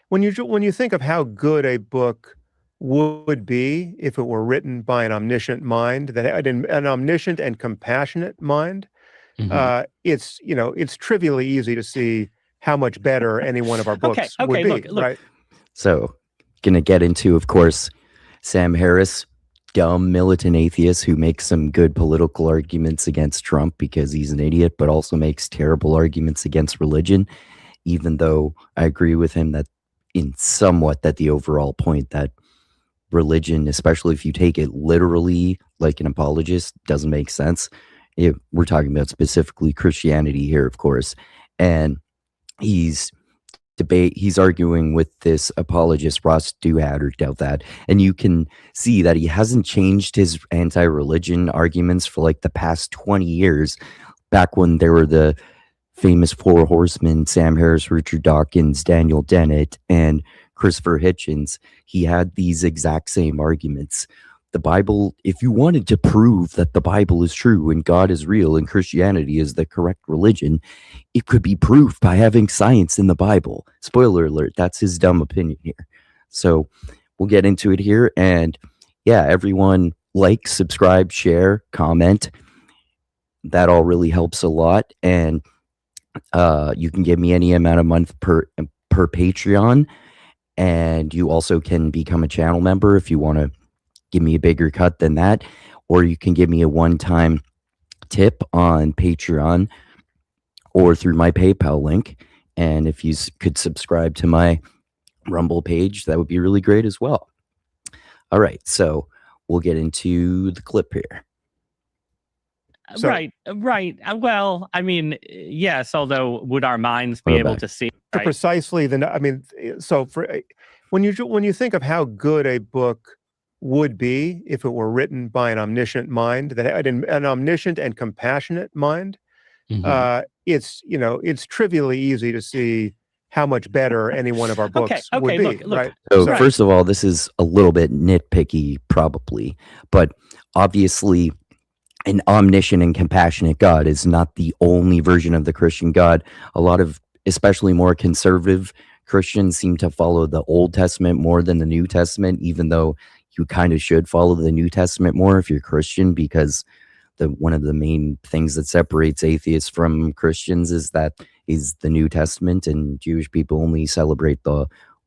when you think of how good a book would be if it were written by an omniscient mind, that had an omniscient and compassionate mind, Hmm. it's trivially easy to see how much better any one of our Okay, books would okay, be, look. right? So, gonna get into, of course, Sam Harris, dumb militant atheist who makes some good political arguments against Trump because he's an idiot, but also makes terrible arguments against religion, even though I agree with him that in somewhat that the overall point that religion, especially if you take it literally like an apologist, doesn't make sense. We're talking about specifically Christianity here, of course. And he's he's arguing with this apologist Ross Douthat or Douthat, and you can see that he hasn't changed his anti-religion arguments for like the past 20 years. Back when there were the famous four horsemen, Sam Harris, Richard Dawkins, Daniel Dennett, and Christopher Hitchens, he had these exact same arguments. The Bible, if you wanted to prove that the Bible is true and God is real and Christianity is the correct religion, it could be proved by having science in the Bible. Spoiler alert, that's his dumb opinion here. So we'll get into it here. And yeah, everyone like, subscribe, share, comment. That all really helps a lot. And you can give me any amount of month per Patreon. And you also can become a channel member if you want to give me a bigger cut than that, or you can give me a one-time tip on Patreon or through my PayPal link. And if you could subscribe to my Rumble page, that would be really great as well. All right, so we'll get into the clip here. So- Right. Well, I mean, yes, although would our minds be We're able back. to see? To Right? precisely so when you think of how good a book would be if it were written by an omniscient mind, that had an omniscient and compassionate mind, Mhm. it's trivially easy to see how much better any one of our books would okay, be, look. right? So Right. first of all, this is a little bit nitpicky, probably, but obviously an omniscient and compassionate God is not the only version of the Christian God. A lot of, especially more conservative Christians, seem to follow the Old Testament more than the New Testament, even though you kind of should follow the New Testament more if you're Christian, because one of the main things that separates atheists from Christians is the New Testament, and Jewish people only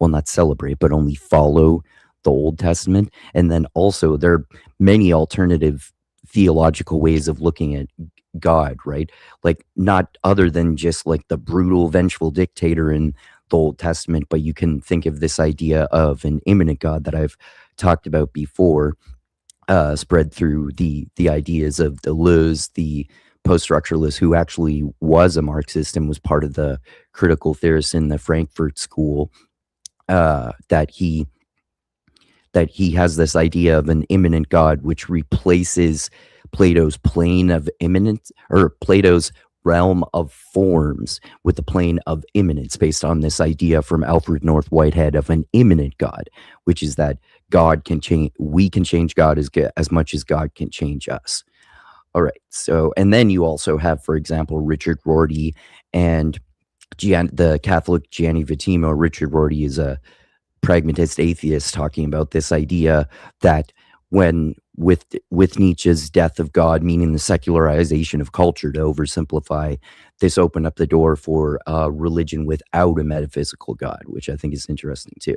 not celebrate, but only follow the Old Testament. And then also there are many alternative theological ways of looking at God, right? Like, not other than just like the brutal, vengeful dictator in the Old Testament, but you can think of this idea of an immanent God that I've talked about before, spread through the ideas of Deleuze, the post-structuralist, who actually was a Marxist and was part of the critical theorists in the Frankfurt School, that he has this idea of an immanent God, which replaces Plato's plane of immanence, or Plato's realm of forms, with the plane of immanence, based on this idea from Alfred North Whitehead of an immanent God, which is that God can change. We can change God as much as God can change us. All right. So, and then you also have, for example, Richard Rorty and the Catholic Gianni Vattimo. Richard Rorty is a pragmatist atheist, talking about this idea that when with Nietzsche's death of God, meaning the secularization of culture, to oversimplify, this opened up the door for religion without a metaphysical God, which I think is interesting too.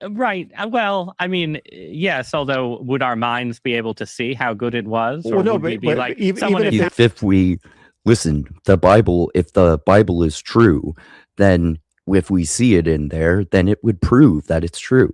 Right. Well, I mean, yes, although would our minds be able to see how good it was? Or Well, no, would we be but like even someone if in they- If we listen, the Bible, if the Bible is true, then if we see it in there, then it would prove that it's true.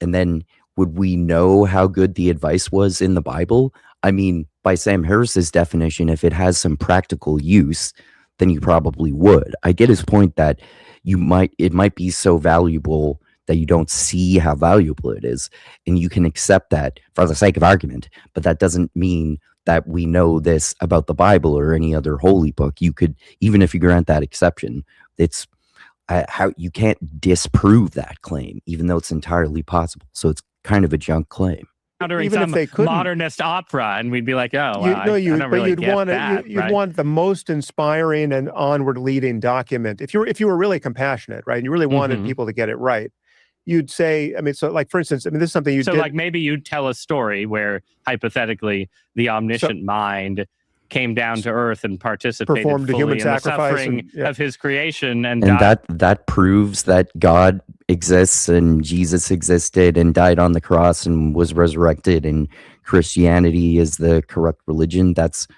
And then would we know how good the advice was in the Bible? I mean, by Sam Harris's definition, if it has some practical use, then you probably would. I get his point that it might be so valuable that you don't see how valuable it is, and you can accept that for the sake of argument, but that doesn't mean that we know this about the Bible or any other holy book. You could, even if you grant that exception, it's how you can't disprove that claim, even though it's entirely possible. So it's kind of a junk claim. Encountering even if some they couldn't, modernist opera, and we'd be like, oh, you well, no, I you don't but really you'd get want that. you'd Right? want the most inspiring and onward leading document. If you were really compassionate, right, and you really wanted Mhm. people to get it right, you'd say, I mean, so like for instance, I mean, this is something you So, did. like, maybe you'd tell a story where hypothetically the omniscient mind came down to earth and participated Performed a human fully in the sacrifice, suffering and yeah. of his creation and And died. that proves that God exists and Jesus existed and died on the cross and was resurrected, and Christianity is the correct religion. That's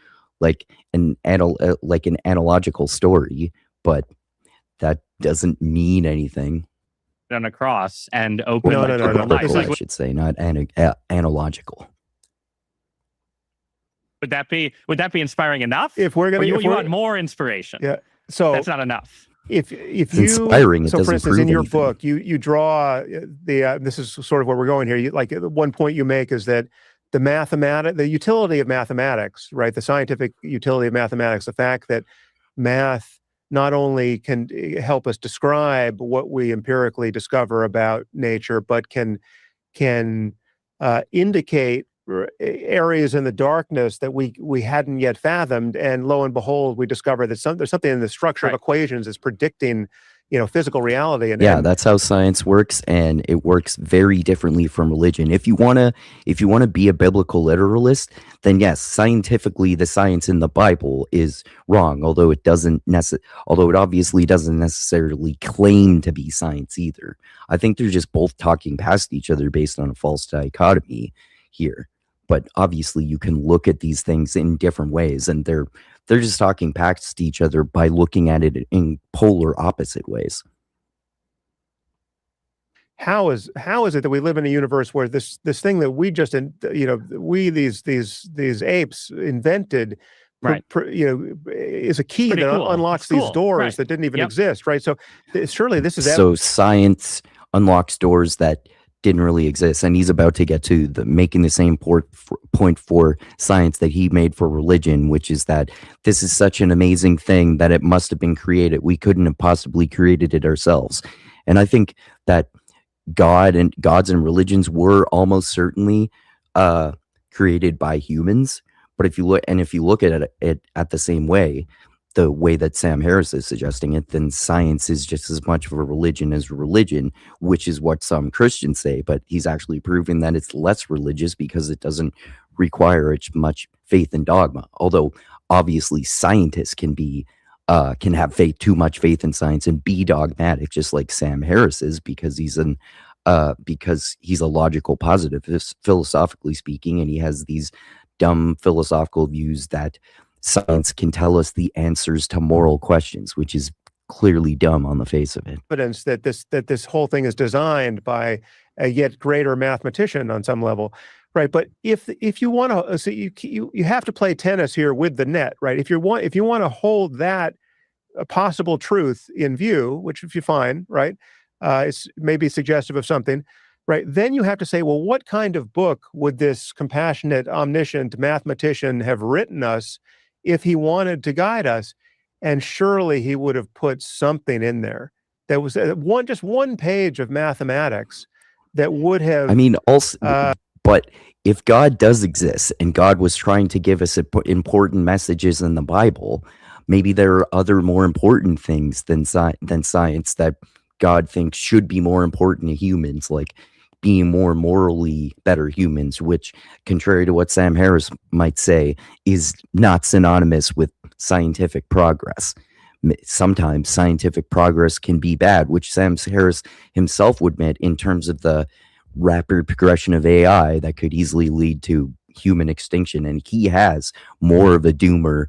like an analogical story, but that doesn't mean anything. On a cross and opened No, no, no, eternal no. life. Biblical, Like, I should say, not analogical. would that be inspiring enough? If we're Or gonna, you want more inspiration? yeah. So That's not enough. if It's you, inspiring. It so for doesn't instance, prove in your anything. book, you draw the this is sort of where we're going here. You, like one point you make is that the utility of mathematics, right? The scientific utility of mathematics, the fact that math not only can help us describe what we empirically discover about nature, but can indicate areas in the darkness that we hadn't yet fathomed, and lo and behold, we discover that there's something in the structure of Right. equations that's predicting, physical reality. And Yeah, that's how science works, and it works very differently from religion. If you wanna be a biblical literalist, then yes, scientifically, the science in the Bible is wrong. Although it obviously doesn't necessarily claim to be science either. I think they're just both talking past each other based on a false dichotomy here. But obviously, you can look at these things in different ways, and they're just talking past each other by looking at it in polar opposite ways. how is it that we live in a universe where this thing that we just these apes invented, Right. is a key Pretty that cool. unlocks It's these cool. doors Right. that didn't even Yep. exist, right? So surely this is So science unlocks doors that didn't really exist, and he's about to get to making the same point for science that he made for religion, which is that this is such an amazing thing that it must have been created. We couldn't have possibly created it ourselves. And I think that gods and religions were almost certainly created by humans. But if you look at it at the same way, the way that Sam Harris is suggesting it, then science is just as much of a religion as religion, which is what some Christians say. But he's actually proving that it's less religious because it doesn't require as much faith in dogma. Although obviously scientists can have too much faith in science and be dogmatic, just like Sam Harris is, because he's a logical positivist, philosophically speaking, and he has these dumb philosophical views that science can tell us the answers to moral questions, which is clearly dumb on the face of it. evidence that this whole thing is designed by a yet greater mathematician on some level, right? But if you want to, so you have to play tennis here with the net, right? If you want to hold that possible truth in view, which if you find, right, it's maybe suggestive of something, right? Then you have to say, well, what kind of book would this compassionate, omniscient mathematician have written us if he wanted to guide us? And surely he would have put something in there that was just one page of mathematics that would have. I mean, also, but if God does exist and God was trying to give us important messages in the Bible, maybe there are other more important things than science that God thinks should be more important to humans, like being more morally better humans, which, contrary to what Sam Harris might say, is not synonymous with scientific progress. Sometimes scientific progress can be bad, which Sam Harris himself would admit, in terms of the rapid progression of AI that could easily lead to human extinction. And he has more of a doomer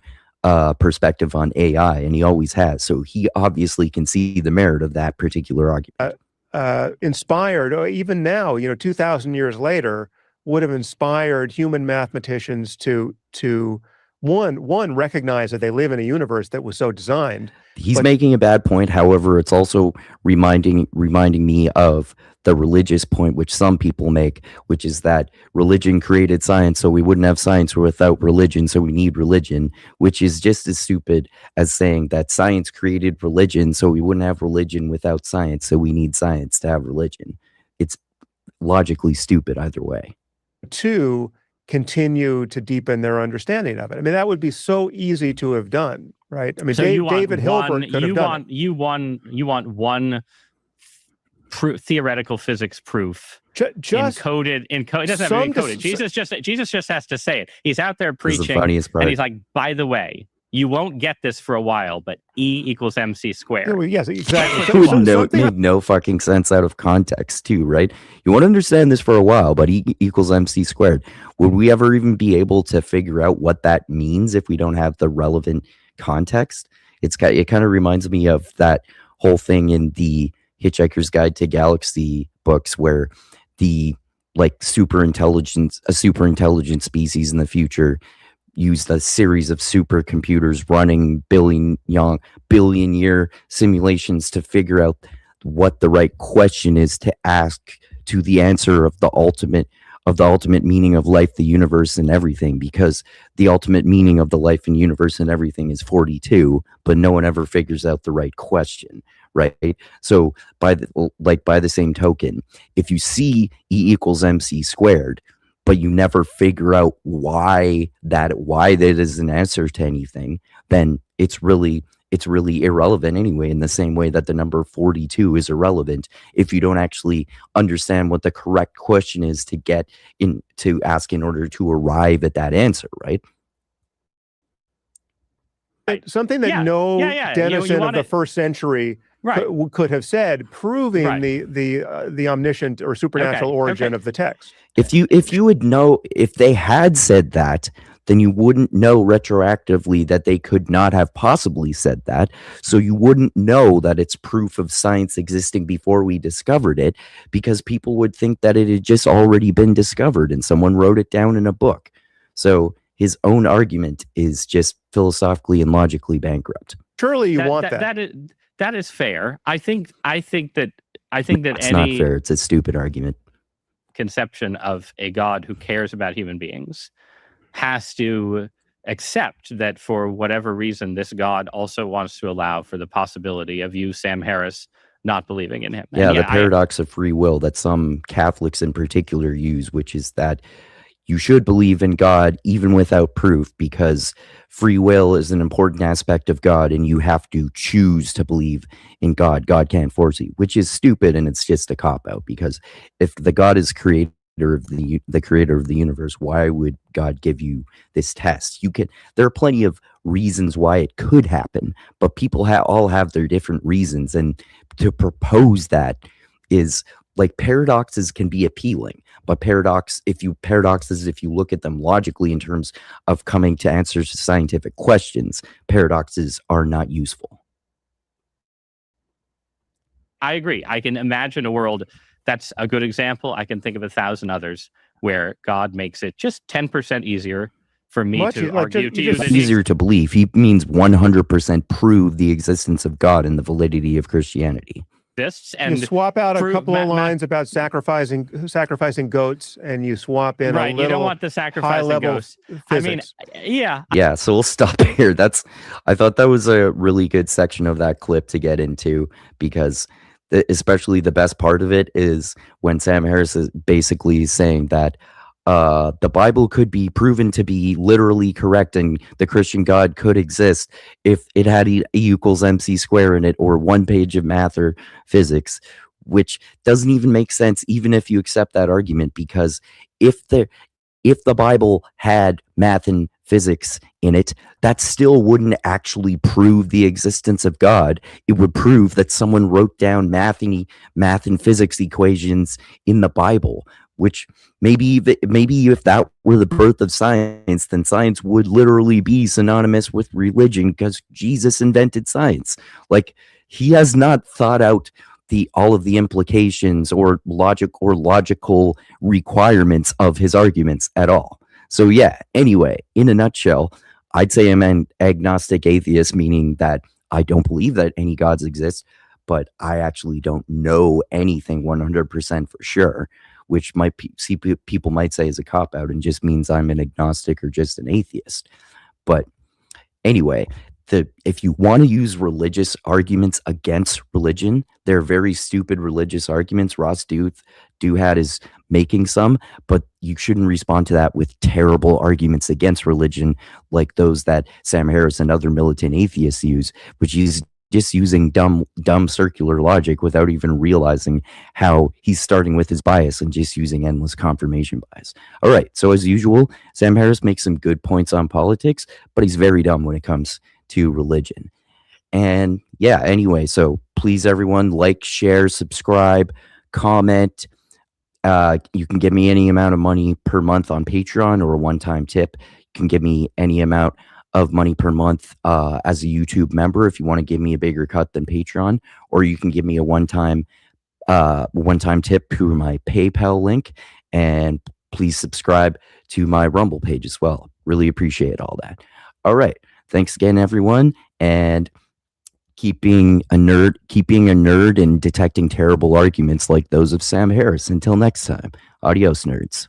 perspective on AI, and he always has. So he obviously can see the merit of that particular argument. Inspired, or even now, 2,000 years later, would have inspired human mathematicians to one recognize that they live in a universe that was so designed. He's making a bad point. However, it's also reminding me of the religious point, which some people make, which is that religion created science, so we wouldn't have science without religion, so we need religion, which is just as stupid as saying that science created religion, so we wouldn't have religion without science, so we need science to have religion. It's logically stupid either way. too continue to deepen their understanding of it. I mean, that would be so easy to have done, right? I mean, So David Hilbert could have done it. You want one theoretical physics proof Just encoded. It doesn't have to be encoded. Jesus just has to say it. He's out there preaching, and he's like, by the way, you won't get this for a while, but E equals MC squared. Yes, exactly. It would make no fucking sense out of context, too, right? You won't understand this for a while, but E equals MC squared. Would we ever even be able to figure out what that means if we don't have the relevant context? It kind of reminds me of that whole thing in the Hitchhiker's Guide to Galaxy books where the super intelligent species in the future used a series of supercomputers running billion year simulations to figure out what the right question is to ask to the answer of the ultimate meaning of life, the universe, and everything, because the ultimate meaning of the life and universe and everything is 42, but no one ever figures out the right question, right? So by the same token, if you see E equals MC squared, but you never figure out why that is an answer to anything, then it's really irrelevant anyway, in the same way that the number 42 is irrelevant if you don't actually understand what the correct question is to ask in order to arrive at that answer, right? Something that no denizen of the first century could have said, proving the omniscient or supernatural origin of the text. If they had said that, then you wouldn't know retroactively that they could not have possibly said that. So you wouldn't know that it's proof of science existing before we discovered it, because people would think that it had just already been discovered and someone wrote it down in a book. So his own argument is just philosophically and logically bankrupt. Surely you want that. That is fair. I think that it's not fair. It's a stupid argument. Conception of a God who cares about human beings has to accept that for whatever reason, this God also wants to allow for the possibility of you, Sam Harris, not believing in him. Yeah, the paradox of free will that some Catholics in particular use, which is that you should believe in God even without proof, because free will is an important aspect of God and you have to choose to believe in God. God can't force you, which is stupid, and it's just a cop-out, because if the God is creator of the universe, why would God give you this test? There are plenty of reasons why it could happen, but people all have their different reasons, and to propose that is like, paradoxes can be appealing, but paradoxes, if you look at them logically in terms of coming to answers to scientific questions, paradoxes are not useful. I agree. I can imagine a world that's a good example. I can think of 1,000 others where God makes it just 10% easier for me to argue to you. Easier to believe. He means 100% prove the existence of God and the validity of Christianity. And you swap out a couple of lines about sacrificing goats, and you swap in a little. You don't want the sacrificing goats. Physics. I mean, yeah. Yeah. So we'll stop here. I thought that was a really good section of that clip to get into, because especially the best part of it is when Sam Harris is basically saying that the Bible could be proven to be literally correct and the Christian God could exist if it had E equals MC square in it, or one page of math or physics, which doesn't even make sense even if you accept that argument, because if the Bible had math and physics in it, that still wouldn't actually prove the existence of God. It would prove that someone wrote down math and physics equations in the Bible, which maybe if that were the birth of science, then science would literally be synonymous with religion, because Jesus invented science. Like, he has not thought out all of the implications or logical requirements of his arguments at all. So yeah, anyway, in a nutshell, I'd say I'm an agnostic atheist, meaning that I don't believe that any gods exist, but I actually don't know anything 100% for sure, which people might say is a cop-out and just means I'm an agnostic or just an atheist. But anyway, if you want to use religious arguments against religion, they're very stupid religious arguments. Douthat is making some, but you shouldn't respond to that with terrible arguments against religion like those that Sam Harris and other militant atheists use, which is just using dumb circular logic without even realizing how he's starting with his bias and just using endless confirmation bias. All right, so as usual, Sam Harris makes some good points on politics, but he's very dumb when it comes to religion. And yeah, anyway, so please everyone, like, share, subscribe, comment. You can give me any amount of money per month on Patreon or a one-time tip. You can give me any amount of money per month as a YouTube member if you want to give me a bigger cut than Patreon, or you can give me a one-time tip through my PayPal link. And please subscribe to my Rumble page as well. Really appreciate all that. All right. Thanks again, everyone, and keep being a nerd and detecting terrible arguments like those of Sam Harris. Until next time, adios, nerds.